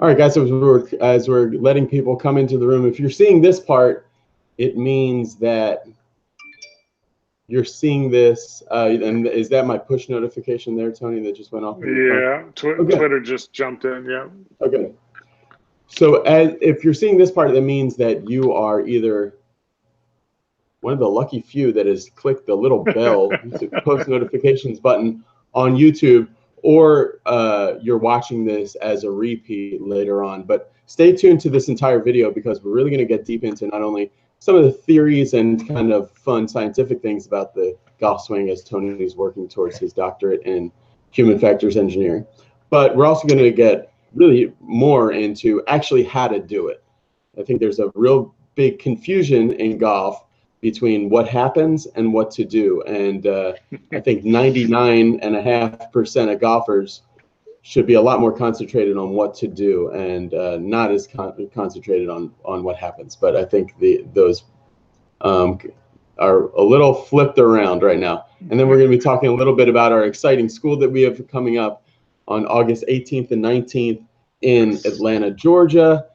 All right, guys, as we're letting people come into the room, if you're seeing this part, it means that you're seeing this. And is that my push notification there, Tony, that just went off? Yeah, Twitter just jumped in, yeah. Okay. So if you're seeing this part, that means that you are either one of the lucky few that has clicked the little bell post notifications button on YouTube, or you're watching this as a repeat later on. But stay tuned to this entire video, because we're really going to get deep into not only some of the theories and kind of fun scientific things about the golf swing, as Tony's working towards his doctorate in human factors engineering, but we're also going to get really more into actually how to do it. I think there's a real big confusion in golf between what happens and what to do. And I think 99.5% of golfers should be a lot more concentrated on what to do, and not as concentrated on what happens. But I think those are a little flipped around right now. And then we're going to be talking a little bit about our exciting school that we have coming up on August 18th and 19th in Atlanta, Georgia,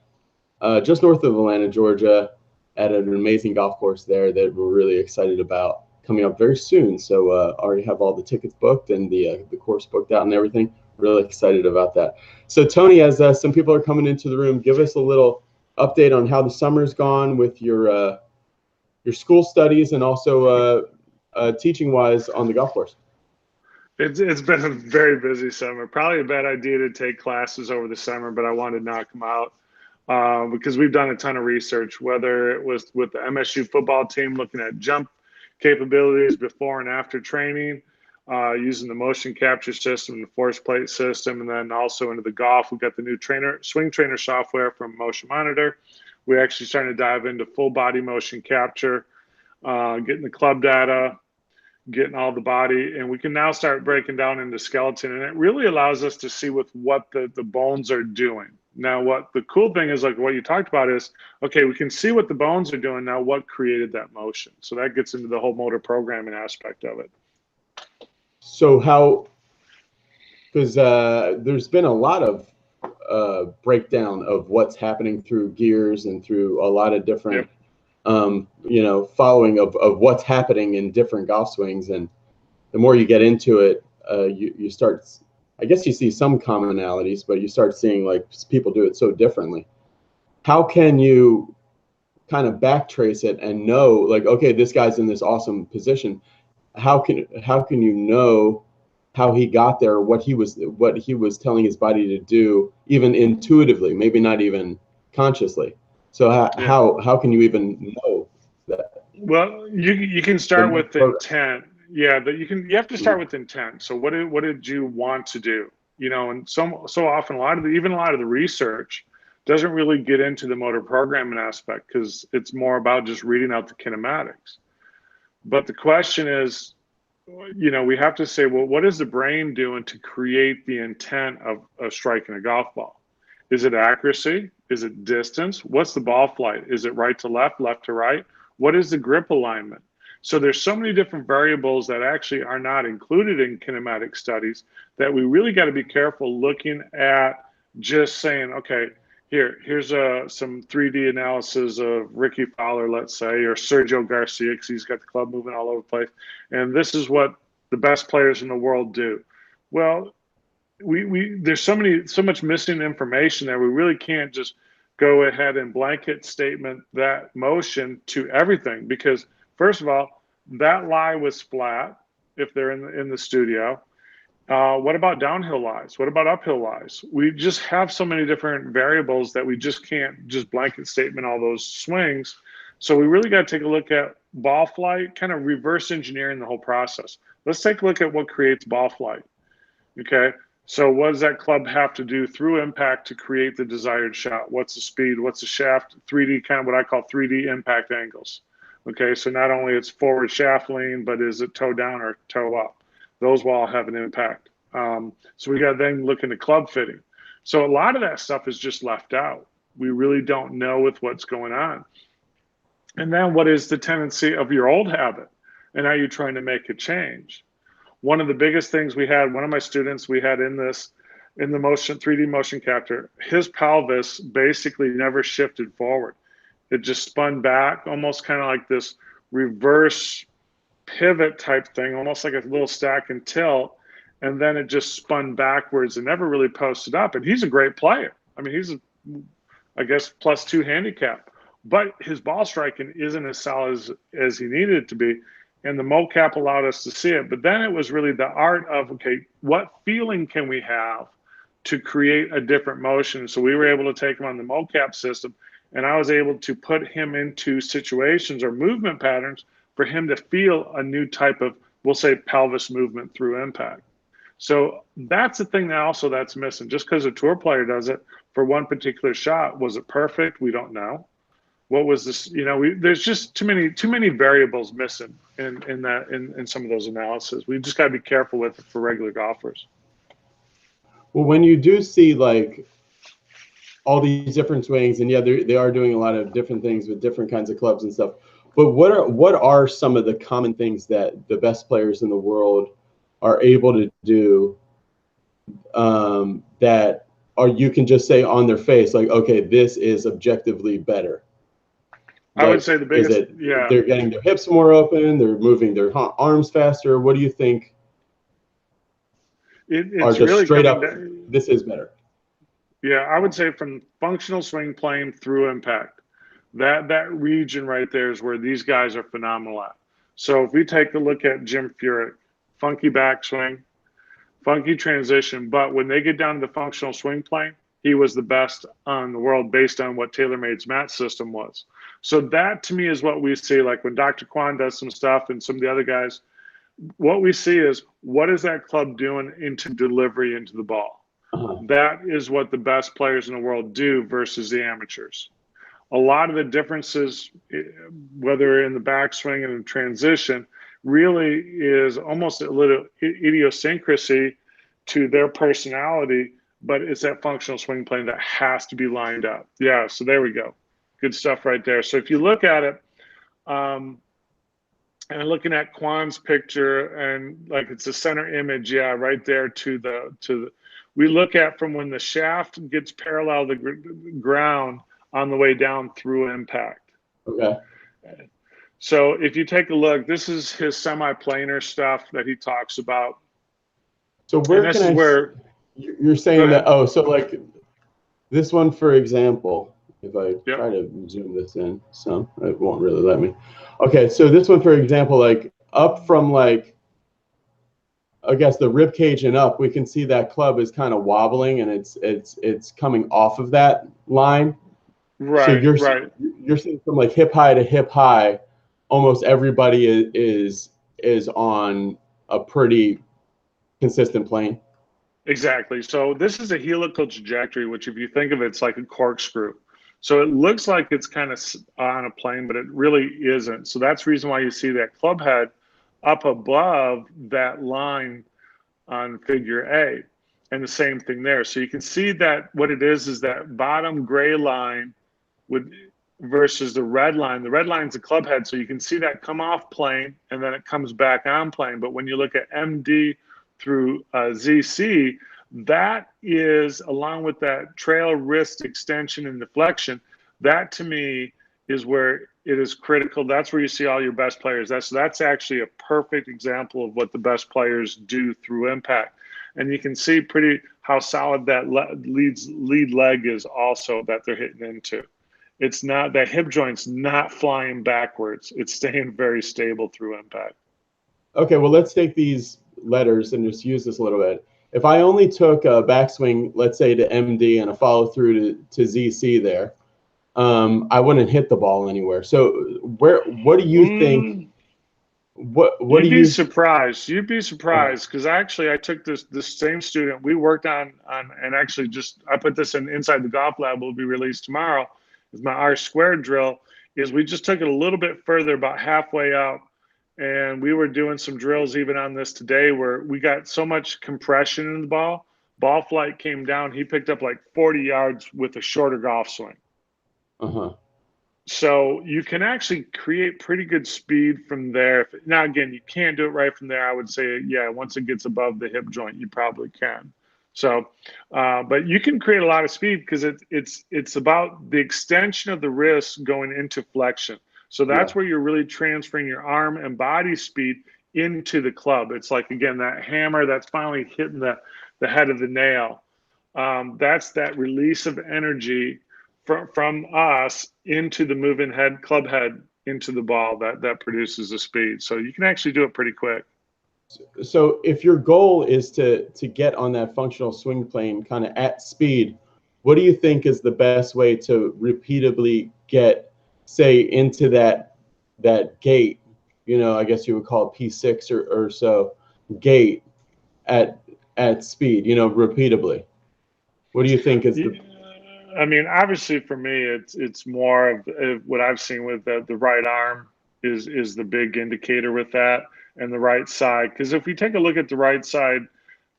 just north of Atlanta, Georgia, at an amazing golf course there that we're really excited about, coming up very soon. So already have all the tickets booked and the course booked out and everything. Really excited about that. So Tony, as some people are coming into the room, give us a little update on how the summer's gone with your school studies, and also teaching wise on the golf course. It's been a very busy summer. Probably a bad idea to take classes over the summer, but I wanted to knock them out. Because we've done a ton of research, whether it was with the MSU football team looking at jump capabilities before and after training, using the motion capture system, the force plate system, and then also into the golf. We've got the new swing trainer software from Motion Monitor. We actually starting to dive into full body motion capture, getting the club data, getting all the body, and we can now start breaking down into skeleton, and it really allows us to see with what the bones are doing. Now, what the cool thing is, like what you talked about, is, okay, we can see what the bones are doing. Now, what created that motion? So that gets into the whole motor programming aspect of it. So how, because there's been a lot of breakdown of what's happening through gears and through a lot of different, following of what's happening in different golf swings. And the more you get into it, you start, I guess you see some commonalities, but you start seeing like people do it so differently. How can you kind of backtrace it and know, like, okay, this guy's in this awesome position. How can you know how he got there, what he was telling his body to do, even intuitively, maybe not even consciously? So how can you even know that? Well, you can start with intent. Yeah, but you have to start with intent. So what did you want to do? And so often a lot of the research doesn't really get into the motor programming aspect, because it's more about just reading out the kinematics. But the question is, we have to say, well, what is the brain doing to create the intent of striking a golf ball? Is it accuracy? Is it distance? What's the ball flight? Is it right to left, left to right? What is the grip alignment? So there's so many different variables that actually are not included in kinematic studies that we really got to be careful looking at, just saying, okay, here's some 3D analysis of Ricky Fowler, let's say, or Sergio Garcia, because he's got the club moving all over the place, and this is what the best players in the world do. Well, there's so much missing information there. We really can't just go ahead and blanket statement that motion to everything, because first of all, that lie was flat if they're in the studio. What about downhill lies? What about uphill lies? We just have so many different variables that we just can't just blanket statement all those swings. So we really got to take a look at ball flight, kind of reverse engineering the whole process. Let's take a look at what creates ball flight. Okay, so what does that club have to do through impact to create the desired shot? What's the speed? What's the shaft? 3D, kind of what I call 3D impact angles. Okay, so not only it's forward shaft lean, but is it toe down or toe up? Those will all have an impact. So we got to then look into club fitting. So a lot of that stuff is just left out. We really don't know with what's going on. And then what is the tendency of your old habit? And are you trying to make a change? One of the biggest things we had, one of my students we had in this, in the motion 3D motion capture, his pelvis basically never shifted forward. It just spun back, almost kind of like this reverse pivot type thing, almost like a little stack and tilt. And then it just spun backwards and never really posted up. And he's a great player. I mean, he's, I guess, +2 handicap, but his ball striking isn't as solid as he needed it to be. And the mocap allowed us to see it. But then it was really the art of, okay, what feeling can we have to create a different motion? So we were able to take him on the mocap system, and I was able to put him into situations or movement patterns for him to feel a new type of, we'll say, pelvis movement through impact. So that's the thing that also that's missing. Just because a tour player does it for one particular shot, was it perfect? We don't know. What was this? You know, there's just too many variables missing in some of those analyses. We've just got to be careful with it for regular golfers. Well, when you do see like all these different swings, and yeah, they are doing a lot of different things with different kinds of clubs and stuff. But what are some of the common things that the best players in the world are able to do that are, you can just say on their face, like, okay, this is objectively better? I would say the biggest, yeah, they're getting their hips more open, they're moving their arms faster. What do you think it's really straight up, this is better? Yeah, I would say from functional swing plane through impact, that region right there is where these guys are phenomenal at. So if we take a look at Jim Furyk, funky backswing, funky transition, but when they get down to the functional swing plane, he was the best on the world based on what TaylorMade's match system was. So that to me is what we see, like when Dr. Kwan does some stuff and some of the other guys, what we see is, what is that club doing into delivery into the ball? That is what the best players in the world do versus the amateurs. A lot of the differences, whether in the backswing and in transition, really is almost a little idiosyncrasy to their personality, but it's that functional swing plane that has to be lined up. Yeah, so there we go. Good stuff right there. So if you look at it, and looking at Kwan's picture, and like it's a center image, yeah, right there to the we look at from when the shaft gets parallel to the ground on the way down through impact. Okay. So if you take a look, this is his semi-planar stuff that he talks about. So where you're saying that, oh, so like this one, for example, if I try to zoom this in some, it won't really let me. Okay, so this one, for example, like up from like, I guess the rib cage and up, we can see that club is kind of wobbling, and it's coming off of that line. Right. So you're seeing from like hip high to hip high, almost everybody is on a pretty consistent plane. Exactly. So this is a helical trajectory, which if you think of it, it's like a corkscrew. So it looks like it's kind of on a plane, but it really isn't. So that's the reason why you see that club head up above that line on figure A, and the same thing there. So you can see that what it is that bottom gray line versus the red line. The red line is the club head, so you can see that come off plane and then it comes back on plane. But when you look at MD through ZC, that is, along with that trail wrist extension and deflection, that to me is where it is critical. That's where you see all your best players. That's actually a perfect example of what the best players do through impact. And you can see pretty how solid that lead leg is also that they're hitting into. It's not, that hip joint's not flying backwards. It's staying very stable through impact. Okay, well, let's take these letters and just use this a little bit. If I only took a backswing, let's say to MD, and a follow through to ZC there, I wouldn't hit the ball anywhere. So what do you think? What You'd do be you surprised. You'd be surprised, because actually I took this same student. We worked on and actually just, I put this in Inside the Golf Lab, will be released tomorrow. Is my R squared drill. Is we just took it a little bit further, about halfway out, and we were doing some drills even on this today where we got so much compression in the ball flight came down. He picked up like 40 yards with a shorter golf swing. So you can actually create pretty good speed from there. Now, again, you can't do it right from there. I would say, yeah, once it gets above the hip joint, you probably can. So, but you can create a lot of speed because it's about the extension of the wrist going into flexion. So that's where you're really transferring your arm and body speed into the club. It's like, again, that hammer that's finally hitting the head of the nail. That's that release of energy from us into the moving head, club head, into the ball that produces the speed. So you can actually do it pretty quick. So if your goal is to get on that functional swing plane kind of at speed, what do you think is the best way to repeatedly get, say, into that gate, you know, I guess you would call it P6 or so, gate at speed, you know, repeatedly? What do you think is the... I mean, obviously for me, it's more of what I've seen with the right arm is the big indicator with that, and the right side. Because if we take a look at the right side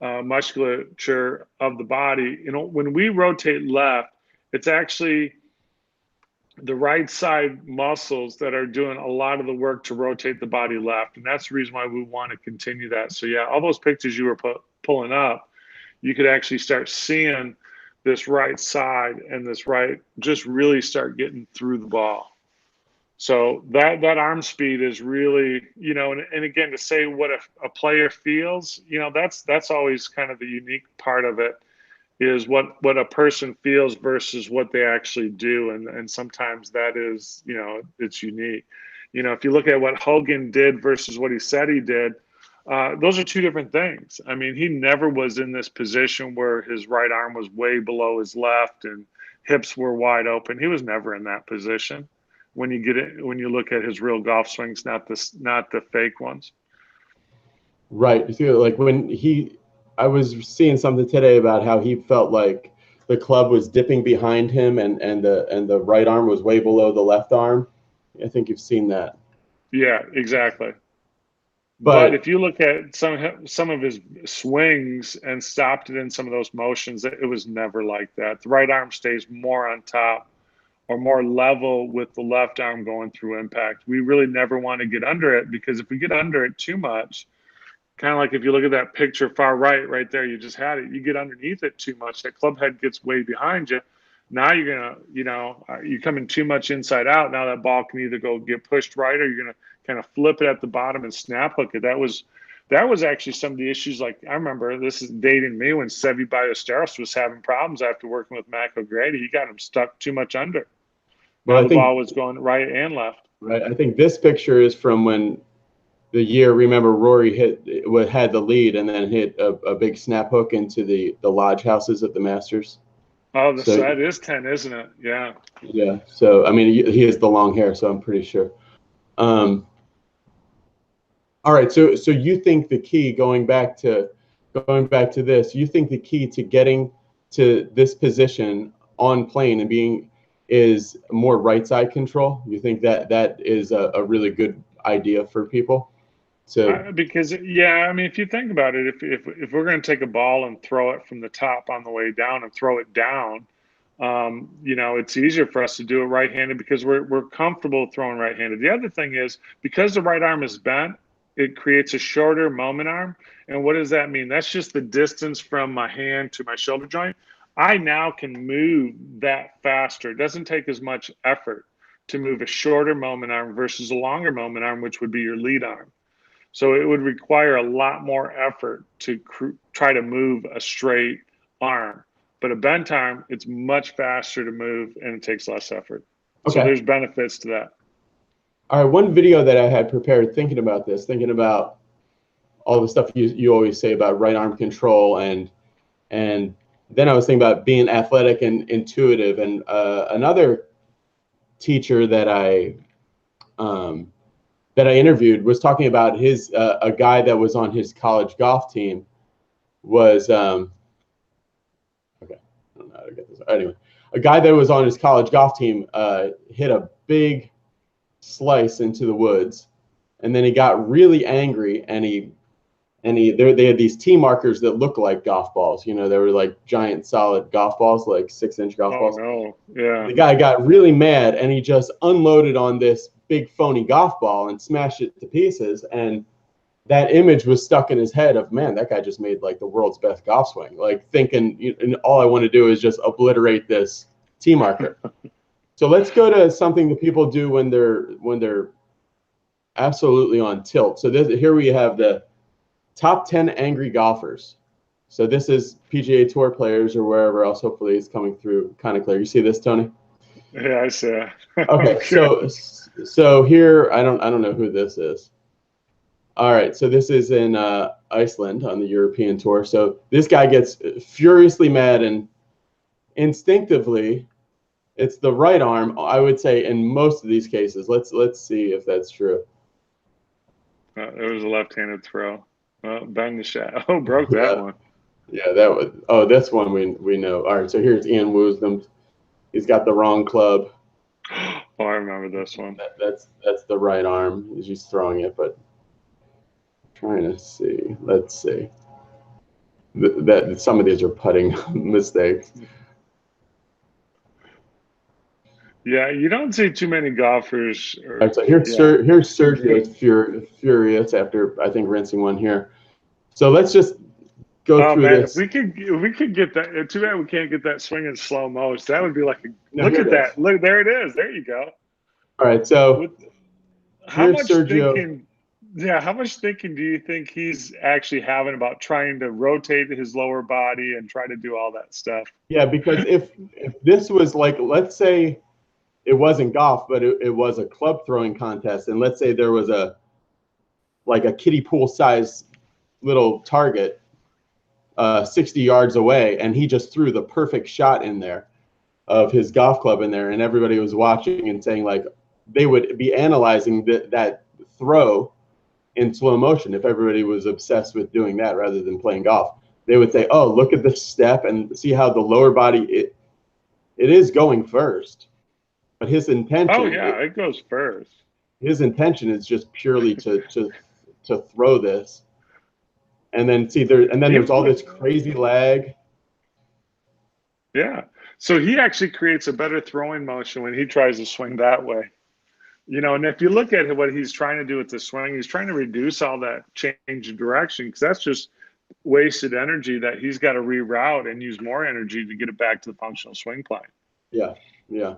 musculature of the body, you know, when we rotate left, it's actually the right side muscles that are doing a lot of the work to rotate the body left. And that's the reason why we want to continue that. So yeah, all those pictures you were pulling up, you could actually start seeing this right side and this right just really start getting through the ball. So that arm speed is really, you know, and again, to say what a player feels, you know, that's always kind of the unique part of it, is what a person feels versus what they actually do. And sometimes that is, you know, it's unique. You know, if you look at what Hogan did versus what he said he did, those are two different things. I mean, he never was in this position where his right arm was way below his left and hips were wide open. He was never in that position. When you get it, when you look at his real golf swings, not the fake ones. Right. Like when I was seeing something today about how he felt like the club was dipping behind him and the right arm was way below the left arm. I think you've seen that. Yeah, exactly. But if you look at some of his swings and stopped it in some of those motions, it was never like that. The right arm stays more on top or more level with the left arm going through impact. We really never want to get under it, because if we get under it too much, kind of like if you look at that picture far right there, you just had it, you get underneath it too much, that club head gets way behind you. Now you're going to, you know, you're coming too much inside out. Now that ball can either go get pushed right, or you're going to kind of flip it at the bottom and snap hook it. That was actually some of the issues. Like, I remember, this is dating me, when Seve Ballesteros was having problems after working with Mac O'Grady. He got him stuck too much under. Well, the ball was going right and left. Right. I think this picture is from when the year, remember, Rory had the lead and then hit a big snap hook into the lodge houses at the Masters. Oh, so that is 10, isn't it? Yeah. Yeah. So, I mean, he has the long hair, so I'm pretty sure. All right. So you think the key, going back to this, you think the key to getting to this position on plane and being is more right side control? You think that is a really good idea for people? So because, yeah, I mean, if you think about it, if we're going to take a ball and throw it from the top on the way down and throw it down, you know, it's easier for us to do it right-handed because we're comfortable throwing right-handed. The other thing is, because the right arm is bent, it creates a shorter moment arm. And what does that mean? That's just the distance from my hand to my shoulder joint. I now can move that faster. It doesn't take as much effort to move a shorter moment arm versus a longer moment arm, which would be your lead arm. So it would require a lot more effort to try to move a straight arm. But a bent arm, it's much faster to move and it takes less effort. Okay. So there's benefits to that. All right, one video that I had prepared thinking about all the stuff you always say about right arm control, and then I was thinking about being athletic and intuitive. And another teacher that I interviewed was talking about his a guy that was on his college golf team was okay, I don't know how to get this. Anyway, a guy that was on his college golf team hit a big slice into the woods, and then he got really angry, and they had these tee markers that look like golf balls. You know, they were like giant solid golf balls, like 6-inch golf balls. Oh no, yeah. The guy got really mad, and he just unloaded on this big phony golf ball and smashed it to pieces. And that image was stuck in his head of, man, that guy just made like the world's best golf swing. Like thinking, and all I want to do is just obliterate this T marker. So let's go to something that people do when they're absolutely on tilt. So here we have the top 10 angry golfers. So this is PGA Tour players or wherever else. Hopefully it's coming through kind of clear. You see this, Tony? Yeah, I see. Okay, so here I don't know who this is. All right, so this is in Iceland on the European Tour. So this guy gets furiously mad, and instinctively, it's the right arm, I would say, in most of these cases. Let's see if that's true. It was a left-handed throw. Bang the shot. Oh, broke that one. Yeah, that was. Oh, this one we know. All right, so here's Ian Woosnam. He's got the wrong club. Oh, I remember this one. That's the right arm. He's just throwing it, but trying to see. Let's see. That some of these are putting mistakes. Yeah, you don't see too many golfers. Right, so here's Sergio furious after I think rinsing one here. So let's just go through this. If we could get that. Too bad we can't get that swing in slow motion. That would be like look at that. Look, there it is. There you go. All right, so how much thinking? Yeah, how much thinking do you think he's actually having about trying to rotate his lower body and try to do all that stuff? Yeah, because if this was like, let's say it wasn't golf, but it was a club throwing contest, and let's say there was a kiddie pool size little target 60 yards away, and he just threw the perfect shot in there of his golf club in there, and everybody was watching and saying, like, they would be analyzing that throw in slow motion. If everybody was obsessed with doing that rather than playing golf, they would say, oh, look at this step and see how the lower body, it is going first, but his intention. Oh yeah, it goes first. His intention is just purely to throw this, and then there's all this crazy lag. Yeah, so he actually creates a better throwing motion when he tries to swing that way. You know, and if you look at what he's trying to do with the swing, he's trying to reduce all that change of direction, because that's just wasted energy that he's got to reroute and use more energy to get it back to the functional swing plane. Yeah, yeah.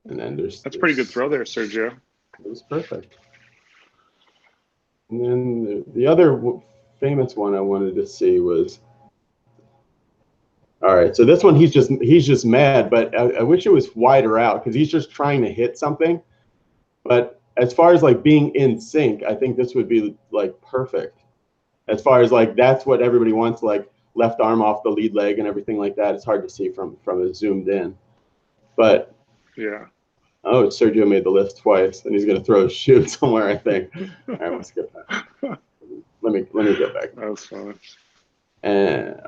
And then that's a pretty good throw there, Sergio. It was perfect. And then the other famous one I wanted to see was, all right, so this one he's just mad, but I wish it was wider out because he's just trying to hit something. But as far as like being in sync, I think this would be like perfect. As far as like that's what everybody wants, like left arm off the lead leg and everything like that. It's hard to see from a zoomed in, but yeah. Oh, Sergio made the list twice, and he's going to throw a shoe somewhere, I think. All right, let's get back. Let me get back. That's funny. And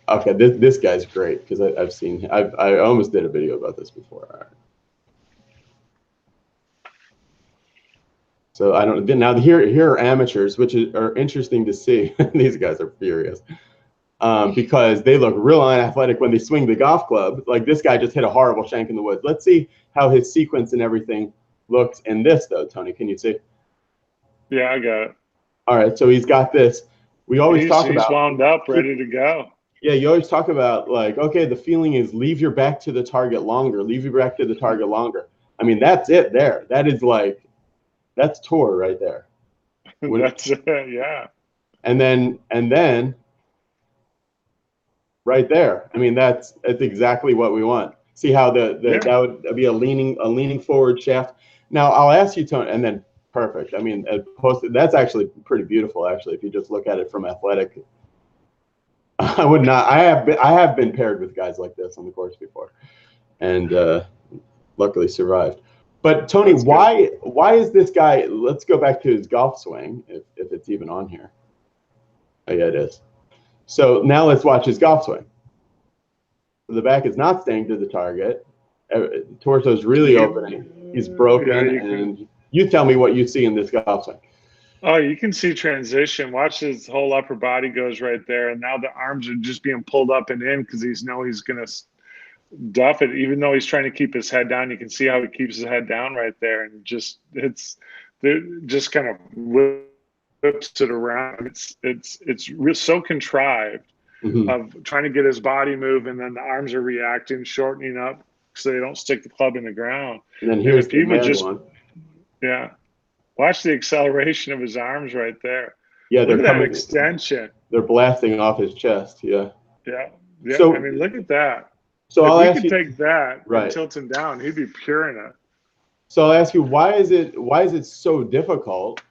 okay, this guy's great because I've seen. I almost did a video about this before. All right. So I don't. Now here are amateurs, which are interesting to see. These guys are furious. Because they look real unathletic when they swing the golf club. Like this guy just hit a horrible shank in the woods. Let's see how his sequence and everything looks in this, though, Tony. Can you see? Yeah, I got it. All right, so he's got this. We always talk about. He's wound up, ready to go. Yeah, you always talk about like, okay, the feeling is leave your back to the target longer. Leave your back to the target longer. I mean, that's it there. That is like, that's tour right there. That's yeah. And then. Right there. I mean, that's exactly what we want. See how that would be a leaning forward shaft. Now I'll ask you, Tony, and then perfect. I mean, that's actually pretty beautiful. Actually, if you just look at it from athletic, I would not. I have been paired with guys like this on the course before, and luckily survived. But Tony, why is this guy? Let's go back to his golf swing, if it's even on here. Oh yeah, it is. So now let's watch his golf swing. The back is not staying to the target. Torso is really opening. He's broken. And you tell me what you see in this golf swing. Oh, you can see transition. Watch his whole upper body goes right there. And now the arms are just being pulled up and in because he's going to duff it. Even though he's trying to keep his head down, you can see how he keeps his head down right there. And just just kind of whips it around. It's so contrived of trying to get his body move, and then the arms are reacting, shortening up so they don't stick the club in the ground. And then here's the man one. Yeah, watch the acceleration of his arms right there. Yeah, look at that extension. They're blasting off his chest. Yeah. Yeah. So I mean, look at that. So if we could take that and tilt him down, he'd be pure in it. So I'll ask you, why is it so difficult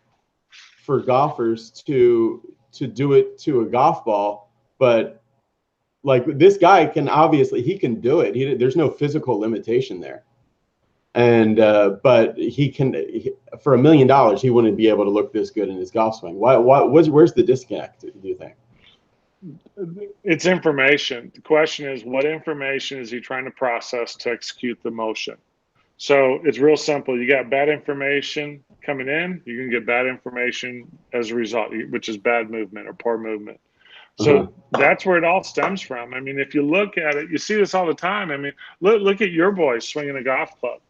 for golfers to do it to a golf ball? But like this guy he can do it. There's no physical limitation there. And but for $1 million, he wouldn't be able to look this good in his golf swing. Where's the disconnect, do you think? It's information. The question is, what information is he trying to process to execute the motion? So it's real simple. You got bad information coming in, you can get bad information as a result, which is bad movement or poor movement. So that's where it all stems from. I mean, if you look at it, you see this all the time. I mean, look at your boys swinging a golf club.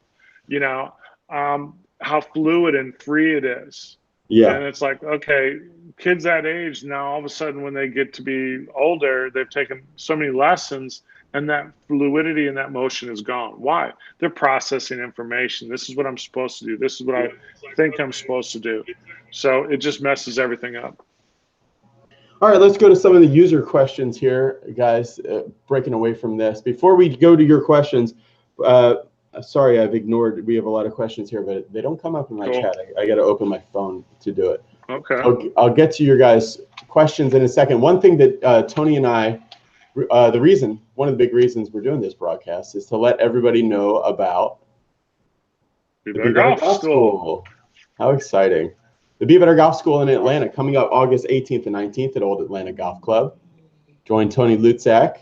You know, how fluid and free it is. Yeah. And it's like, okay, kids that age now, all of a sudden when they get to be older, they've taken so many lessons and that fluidity and that motion is gone. Why? They're processing information. This is what I'm supposed to do. This is what I think I'm supposed to do. So it just messes everything up. All right, let's go to some of the user questions here, guys, breaking away from this. Before we go to your questions, sorry, I've ignored. We have a lot of questions here, but they don't come up in my chat. I got to open my phone to do it. Okay. I'll get to your guys' questions in a second. One thing that Tony and I, one of the big reasons we're doing this broadcast is to let everybody know about the Be Better Golf School. How exciting. The Be Better Golf School in Atlanta, coming up August 18th and 19th at Old Atlanta Golf Club. Join Tony Lutzak,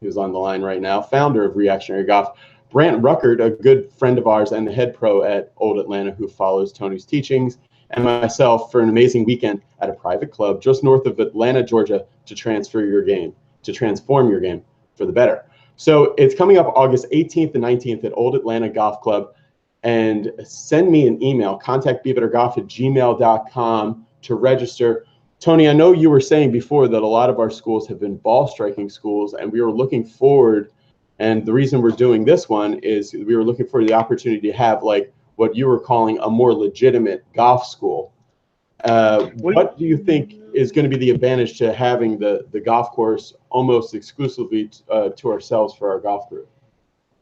who's on the line right now, founder of Reactionary Golf. Brant Ruckert, a good friend of ours and the head pro at Old Atlanta who follows Tony's teachings, and myself for an amazing weekend at a private club just north of Atlanta, Georgia, to transform your game for the better. So it's coming up August 18th and 19th at Old Atlanta Golf Club. And send me an email, contactbebettergolf@gmail.com to register. Tony, I know you were saying before that a lot of our schools have been ball striking schools, and we were looking forward. And the reason we're doing this one is we were looking for the opportunity to have like what you were calling a more legitimate golf school. What do you think is going to be the advantage to having the golf course almost exclusively to ourselves for our golf group?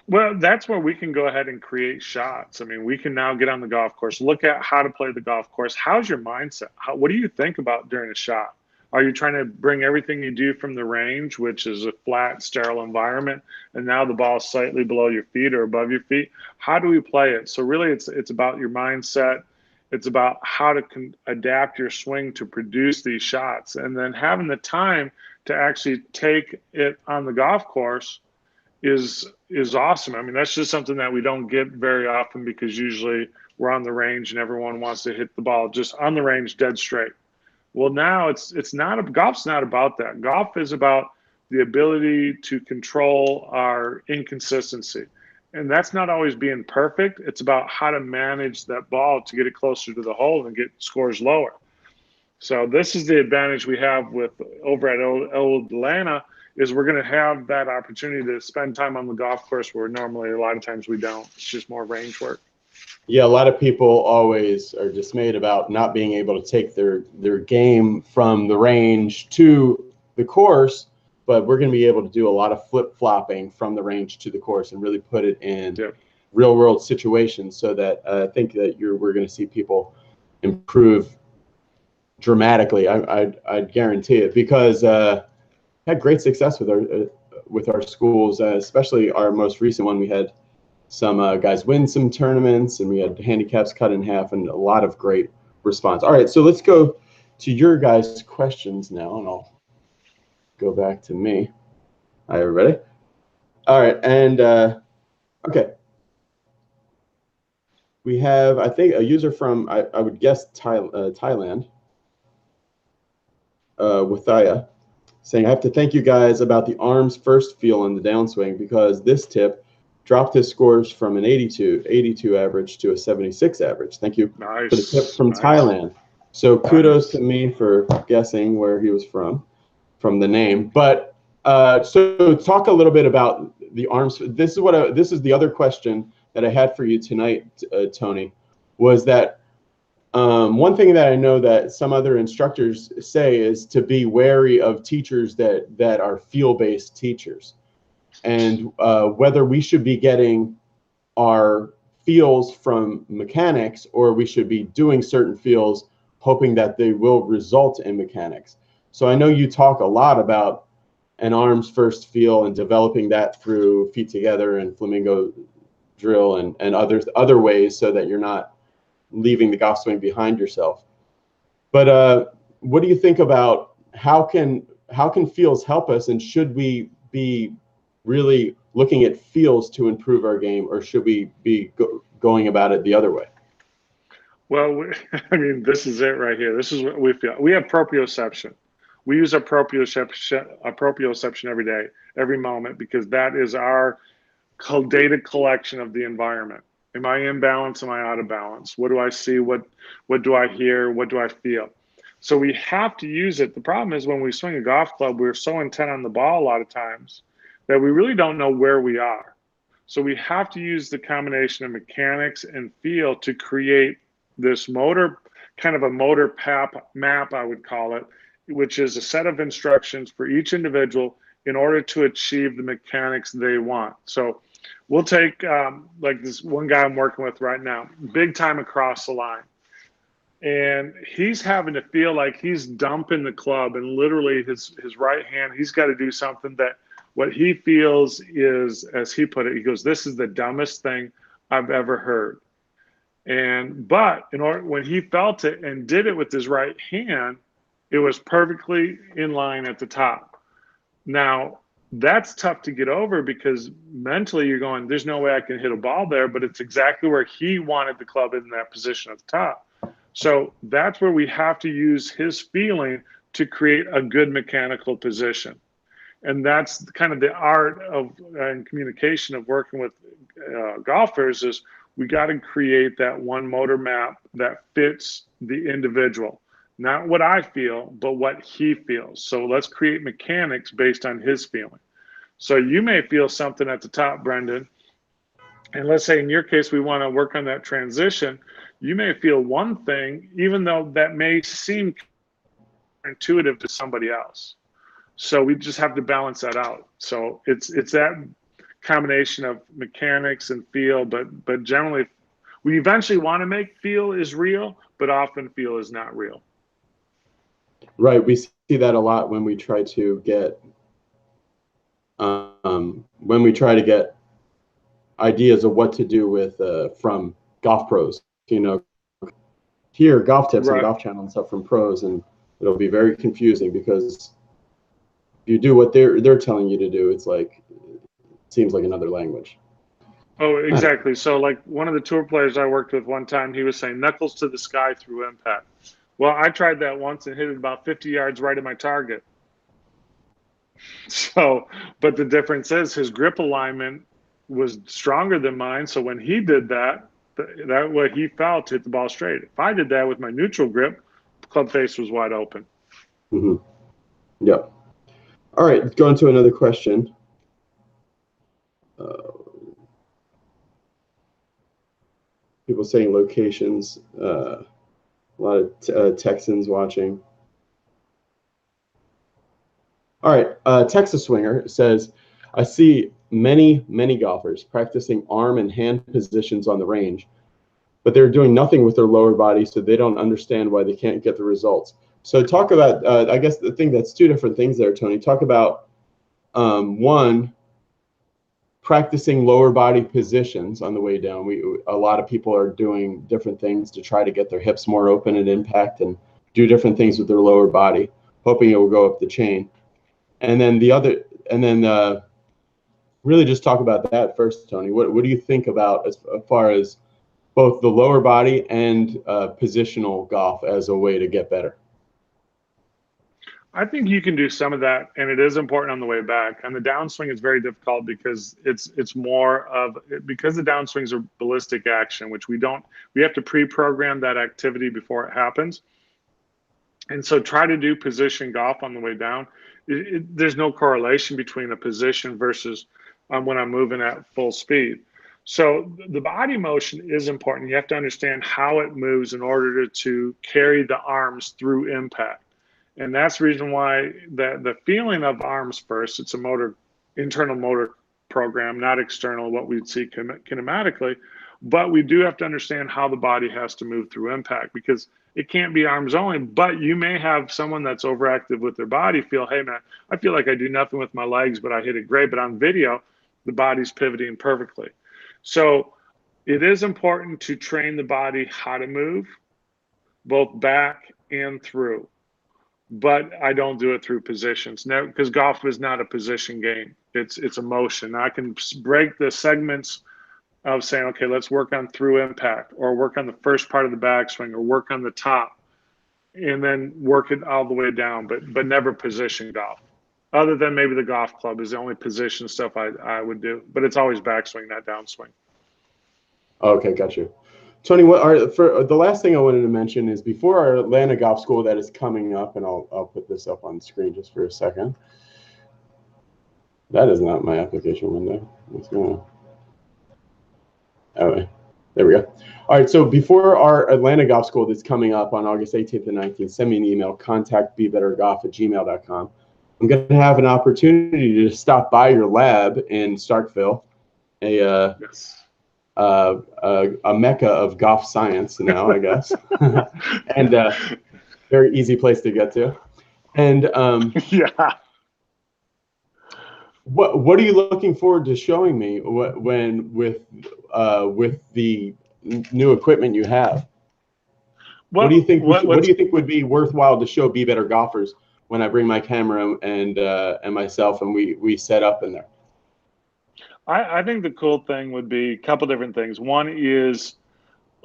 Well, that's where we can go ahead and create shots. I mean, we can now get on the golf course, look at how to play the golf course. How's your mindset? What do you think about during a shot? Are you trying to bring everything you do from the range, which is a flat, sterile environment, and now the ball is slightly below your feet or above your feet? How do we play it? So really, it's about your mindset. It's about how to adapt your swing to produce these shots, and then having the time to actually take it on the golf course is awesome. I mean, that's just something that we don't get very often because usually we're on the range and everyone wants to hit the ball just on the range dead straight. Well, now golf's not about that. Golf is about the ability to control our inconsistency. And that's not always being perfect. It's about how to manage that ball to get it closer to the hole and get scores lower. So this is the advantage we have over at Old Atlanta, is we're going to have that opportunity to spend time on the golf course where normally a lot of times we don't. It's just more range work. Yeah, a lot of people always are dismayed about not being able to take their game from the range to the course, but we're going to be able to do a lot of flip-flopping from the range to the course and really put it in real-world situations, so that I think that we're going to see people improve dramatically. I'd guarantee it, because had great success with our schools, especially our most recent one. We had some guys win some tournaments, and we had handicaps cut in half, and a lot of great response. All right, so let's go to your guys' questions now, and I'll go back to me. Hi, everybody. All right, and okay. We have, I think, a user from, I would guess, Thailand, Wathaya, saying, I have to thank you guys about the arms first feel in the downswing, because this tip dropped his scores from an 82 average to a 76 average. Thank you nice. for the tip from Thailand. So kudos to me for guessing where he was from the name. But so talk a little bit about the arms. This is the other question that I had for you tonight, Tony, was that one thing that I know that some other instructors say is to be wary of teachers that are feel-based teachers, and whether we should be getting our feels from mechanics or we should be doing certain feels hoping that they will result in mechanics. So I know you talk a lot about an arms first feel and developing that through feet together and flamingo drill and other ways so that you're not leaving the golf swing behind yourself. But what do you think about how can feels help us, and should we be really looking at feels to improve our game, or should we be going about it the other way? Well, I mean, this is it right here. This is what we feel. We have proprioception. We use our proprioception every day, every moment, because that is our data collection of the environment. Am I in balance? Am I out of balance? What do I see? What do I hear? What do I feel? So we have to use it. The problem is when we swing a golf club, we're so intent on the ball a lot of times that we really don't know where we are. So we have to use the combination of mechanics and feel to create this motor, kind of a motor map, I would call it, which is a set of instructions for each individual in order to achieve the mechanics they want. So we'll take like this one guy I'm working with right now, big time across the line. And he's having to feel like he's dumping the club, and literally his right hand, he's got to do something that what he feels is, as he put it, he goes, "This is the dumbest thing I've ever heard." But when he felt it and did it with his right hand, it was perfectly in line at the top. Now, that's tough to get over because mentally you're going, there's no way I can hit a ball there, but it's exactly where he wanted the club in that position at the top. So that's where we have to use his feeling to create a good mechanical position. And that's kind of the art of and communication of working with golfers is we got to create that one motor map that fits the individual. Not what I feel, but what he feels. So let's create mechanics based on his feeling. So you may feel something at the top, Brendan. And let's say in your case, we want to work on that transition. You may feel one thing, even though that may seem intuitive to somebody else. So we just have to balance that out. So it's that combination of mechanics and feel, but generally we eventually want to make feel is real, but often feel is not real. Right. We see that a lot when we try to get ideas of what to do with from golf pros. You know, hear golf tips on Golf Channel and stuff from pros, and it'll be very confusing because if you do what they're telling you to do, it's like it seems like another language. Oh, exactly. So like one of the tour players I worked with one time, he was saying knuckles to the sky through impact. Well, I tried that once and hit it about 50 yards right at my target. So, but the difference is his grip alignment was stronger than mine. So when he did that what he felt hit the ball straight. If I did that with my neutral grip, the club face was wide open. Mm-hmm. Yep. All right, going to another question. People saying locations. A lot of Texans watching. All right, Texas Swinger says, I see many golfers practicing arm and hand positions on the range, but they're doing nothing with their lower body, so they don't understand why they can't get the results. So talk about, I guess the thing that's two different things there, Tony. Talk about, one, practicing lower body positions on the way down. A lot of people are doing different things to try to get their hips more open at impact and do different things with their lower body, hoping it will go up the chain. And then really just talk about that first, Tony. What do you think about as far as both the lower body and positional golf as a way to get better? I think you can do some of that, and it is important on the way back. On the downswing, it's very difficult because it's more of, because the downswings are ballistic action, which we have to pre-program that activity before it happens. And so try to do position golf on the way down. There's no correlation between a position versus when I'm moving at full speed. So the body motion is important. You have to understand how it moves in order to carry the arms through impact. And that's the reason why the feeling of arms first, it's a internal motor program, not external, what we'd see kinematically. But we do have to understand how the body has to move through impact, because it can't be arms only. But you may have someone that's overactive with their body feel, hey man, I feel like I do nothing with my legs, but I hit it great. But on video, the body's pivoting perfectly. So it is important to train the body how to move, both back and through. But I don't do it through positions now, because golf is not a position game. It's a motion. I can break the segments of saying, okay, let's work on through impact, or work on the first part of the backswing, or work on the top, and then work it all the way down, but never position golf. Other than maybe the golf club is the only position stuff I would do, but it's always backswing, not downswing. Okay, got you. Tony, for the last thing I wanted to mention is, before our Atlanta Golf School that is coming up, and I'll put this up on the screen just for a second. That is not my application window. What's going on? Oh, there we go. All right, so before our Atlanta Golf School that's coming up on August 18th and 19th, send me an email, contactbebettergolf@gmail.com. I'm going to have an opportunity to stop by your lab in Starkville, Yes. A mecca of golf science now, I guess, and very easy place to get to. And yeah. What are you looking forward to showing me when with the new equipment you have? What do you think? What do you think would be worthwhile to show Be Better Golfers when I bring my camera and myself and we set up in there? I think the cool thing would be a couple different things. One is,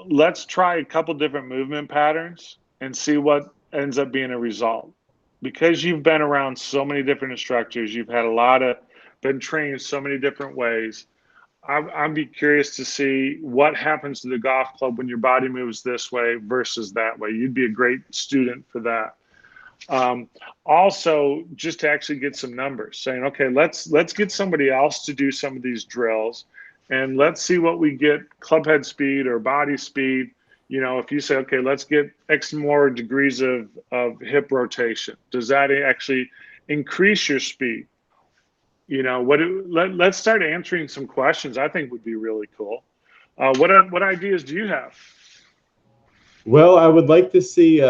let's try a couple different movement patterns and see what ends up being a result. Because you've been around so many different instructors, you've had been trained so many different ways. I'd be curious to see what happens to the golf club when your body moves this way versus that way. You'd be a great student for that. Also, just to actually get some numbers, saying, okay, let's get somebody else to do some of these drills, and let's see what we get club head speed or body speed. You know, if you say, okay, let's get X more degrees of hip rotation, does that actually increase your speed? You know, let's start answering some questions. I think would be really cool. What ideas do you have? Well, I would like to see.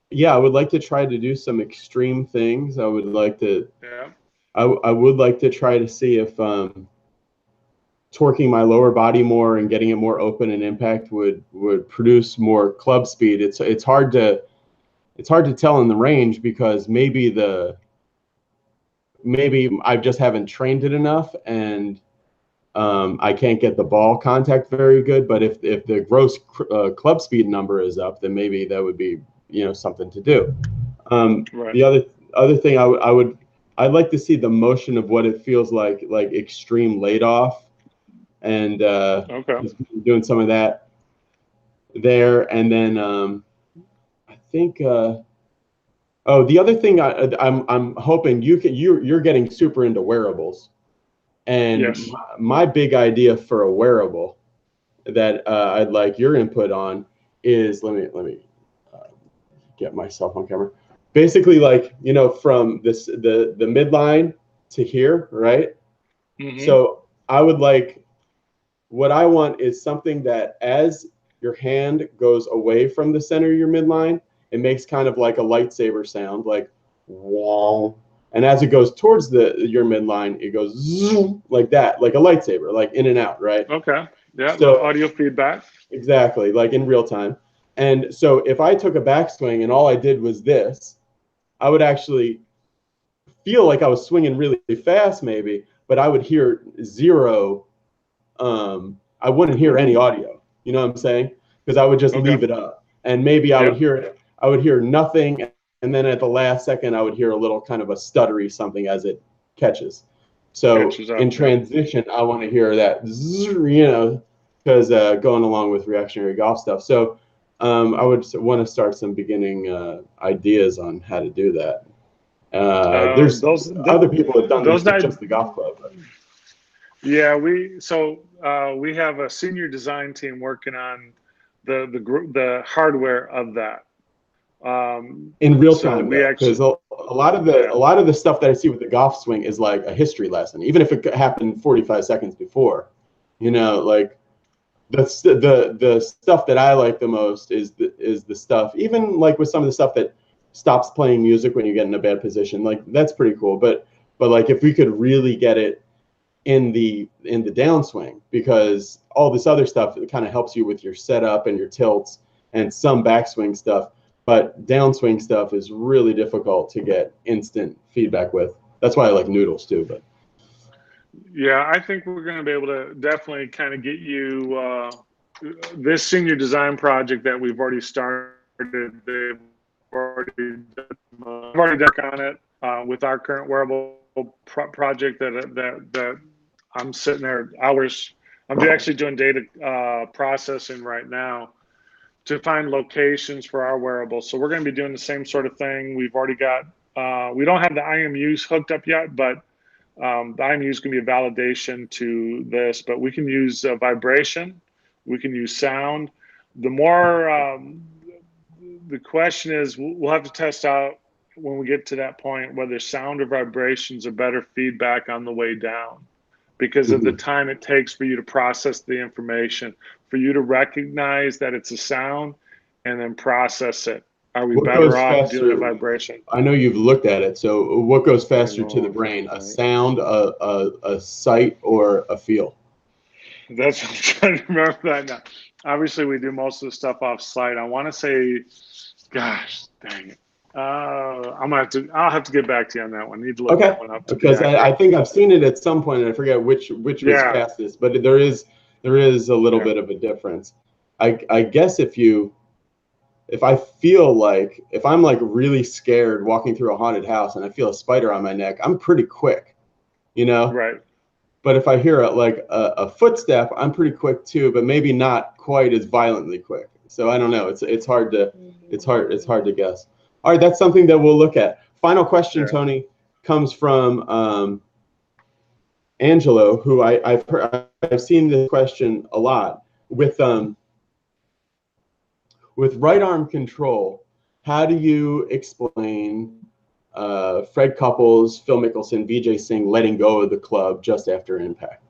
Yeah, I would like to try to do some extreme things. I would like to. Yeah. I would like to try to see if torquing my lower body more and getting it more open and impact would produce more club speed. It's hard to tell in the range, because maybe I just haven't trained it enough, and I can't get the ball contact very good. But if the gross club speed number is up, then maybe that would be, you know, something to do. Right. The other thing I'd like to see the motion of what it feels like extreme laid off, and okay, doing some of that there. And then I think the other thing I'm hoping you're getting super into wearables, and yes. my big idea for a wearable that I'd like your input on is, let me get myself on camera. Basically, like, you know, from the midline to here, right? Mm-hmm. So what I want is something that, as your hand goes away from the center of your midline, it makes kind of like a lightsaber sound, like wah. And as it goes towards your midline, it goes zoom, like that, like a lightsaber, like in and out, right? Okay. Yeah. So audio feedback. Exactly, like in real time. And so if I took a backswing and all I did was this, I would actually feel like I was swinging really fast, maybe, but I would hear zero. I wouldn't hear any audio. You know what I'm saying? Because I would just leave it up, and maybe I would hear nothing, and then at the last second, I would hear a little kind of a stuttery something as it catches. So in transition, I want to hear that, because going along with reactionary golf stuff. So I would want to start some beginning ideas on how to do that. There's other people that have done this with just the golf club. But. Yeah, we have a senior design team working on the hardware of that. In real time, because a lot of the stuff that I see with the golf swing is like a history lesson, even if it happened 45 seconds before. Like the stuff that I like the most is the stuff, even like with some of the stuff that stops playing music when you get in a bad position. Like that's pretty cool. But like if we could really get it in the downswing, because all this other stuff, it kind of helps you with your setup and your tilts and some backswing stuff. But downswing stuff is really difficult to get instant feedback with. That's why I like noodles too. But yeah, I think we're going to be able to definitely kind of get you this senior design project that we've already started. They've already done on it with our current wearable project that I'm sitting there hours. I'm actually doing data processing right now to find locations for our wearables. So we're going to be doing the same sort of thing. We've already got, we don't have the IMUs hooked up yet, but the IMUs can be a validation to this, but we can use vibration, we can use sound. The more, the question is, we'll have to test out when we get to that point, whether sound or vibrations are better feedback on the way down, because of the time it takes for you to process the information, for you to recognize that it's a sound and then process it. Are we better off doing a vibration? I know you've looked at it. So what goes faster to the brain, a sound, a sight, or a feel? That's what I'm trying to remember that now. Obviously, we do most of the stuff off sight. I want to say, gosh, dang it. I'll have to get back to you on that one. Need to look that one up. Because I think I've seen it at some point, and I forget which was fastest, but there is a little bit of a difference. I guess if I feel like, if I'm like really scared walking through a haunted house and I feel a spider on my neck, I'm pretty quick, Right. But if I hear a footstep, I'm pretty quick too, but maybe not quite as violently quick. So I don't know. It's hard to guess. All right, that's something that we'll look at. Final question, Tony, comes from Angelo, who I've seen this question a lot with right arm control. How do you explain Fred Couples, Phil Mickelson, Vijay Singh letting go of the club just after impact?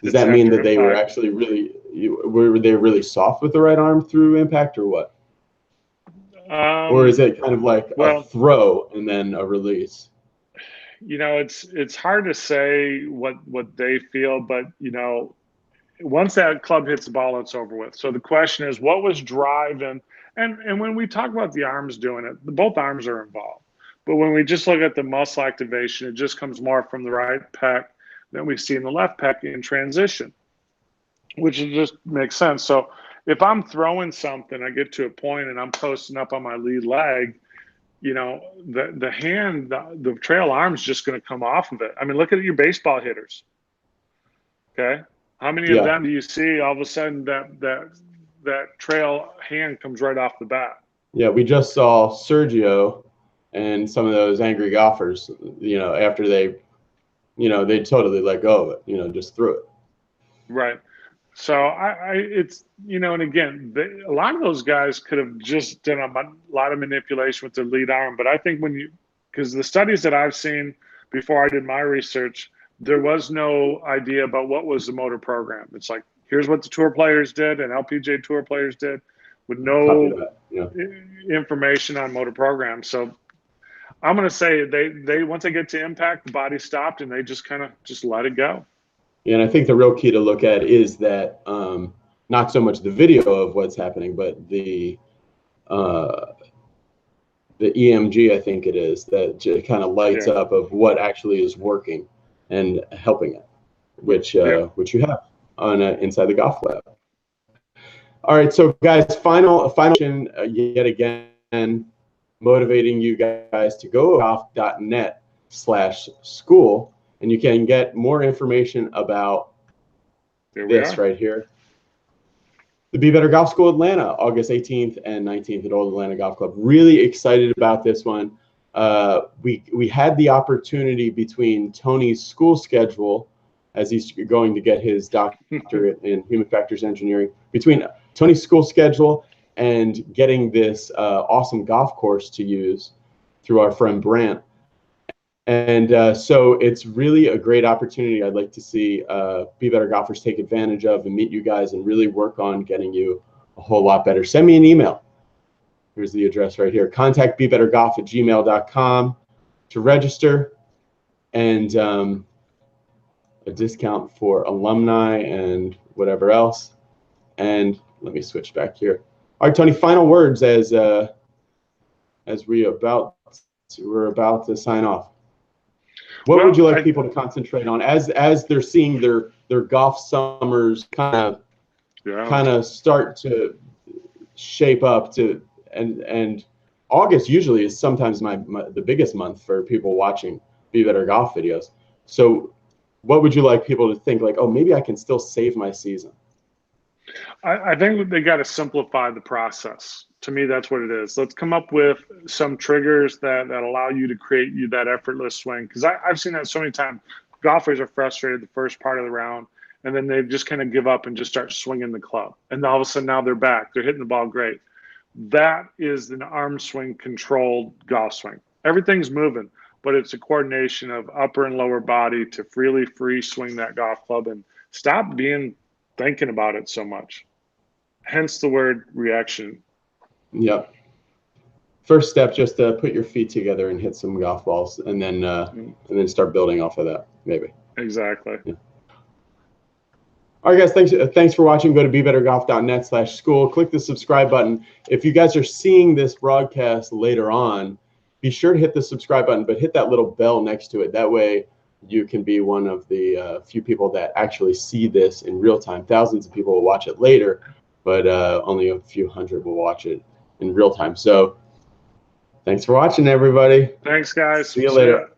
Does that mean that they were actually were they really soft with the right arm through impact, or what? Or is it kind of like a throw and then a release? It's hard to say what they feel, but once that club hits the ball, it's over with. So the question is, what was driving? And when we talk about the arms doing it, both arms are involved. But when we just look at the muscle activation, it just comes more from the right pec than we see in the left pec in transition, which just makes sense. So if I'm throwing something, I get to a point and I'm posting up on my lead leg, the hand, the trail arm's just going to come off of it. I mean, look at your baseball hitters. Okay. How many of them do you see all of a sudden that trail hand comes right off the bat? Yeah, we just saw Sergio and some of those angry golfers, after they totally let go of it, just threw it. Right. So it's, and again, a lot of those guys could have just done a lot of manipulation with their lead arm. But I think because the studies that I've seen before I did my research, there was no idea about what was the motor program. It's like, here's what the tour players did and LPGA tour players did, with no information on motor programs. So I'm going to say they once they get to impact, the body stopped and they just kind of just let it go. Yeah, and I think the real key to look at is that not so much the video of what's happening, but the EMG, I think it is, that kind of lights up of what actually is working and helping it, which you have on inside the golf lab. All right, so guys, final question yet again. motivating you guys to go to golf.net/school, and you can get more information about this right here. The Be Better Golf School Atlanta, August 18th and 19th at Old Atlanta Golf Club. Really excited about this one. We had the opportunity between Tony's school schedule, as he's going to get his doctorate in human factors engineering, between Tony's school schedule and getting this awesome golf course to use through our friend Brant. And so it's really a great opportunity I'd like to see Be Better Golfers take advantage of and meet you guys and really work on getting you a whole lot better. Send me an email. Here's the address right here. Contact BeBetterGolf@gmail.com to register, and a discount for alumni and whatever else. And let me switch back here. All right, Tony, final words as we're about to sign off. What would you like people to concentrate on as they're seeing their golf summers kind of start to shape up to, and August usually is sometimes the biggest month for people watching Be Better Golf videos. So what would you like people to think, like, oh, maybe I can still save my season? I think they got to simplify the process. To me, that's what it is. Let's come up with some triggers that allow you to create that effortless swing. Because I've seen that so many times. Golfers are frustrated the first part of the round, and then they just kind of give up and just start swinging the club. And all of a sudden now they're back. They're hitting the ball great. That is an arm swing controlled golf swing. Everything's moving, but it's a coordination of upper and lower body to freely free swing that golf club and stop thinking about it so much. Hence the word reaction. Yep. First step, just put your feet together and hit some golf balls, and then start building off of that, maybe. Exactly. Yeah. All right, guys, thanks for watching. Go to BeBetterGolf.net/school. Click the subscribe button. If you guys are seeing this broadcast later on, be sure to hit the subscribe button, but hit that little bell next to it. That way you can be one of the few people that actually see this in real time. Thousands of people will watch it later, but only a few hundred will watch it in real time. So thanks for watching, everybody. Thanks, guys. See you later.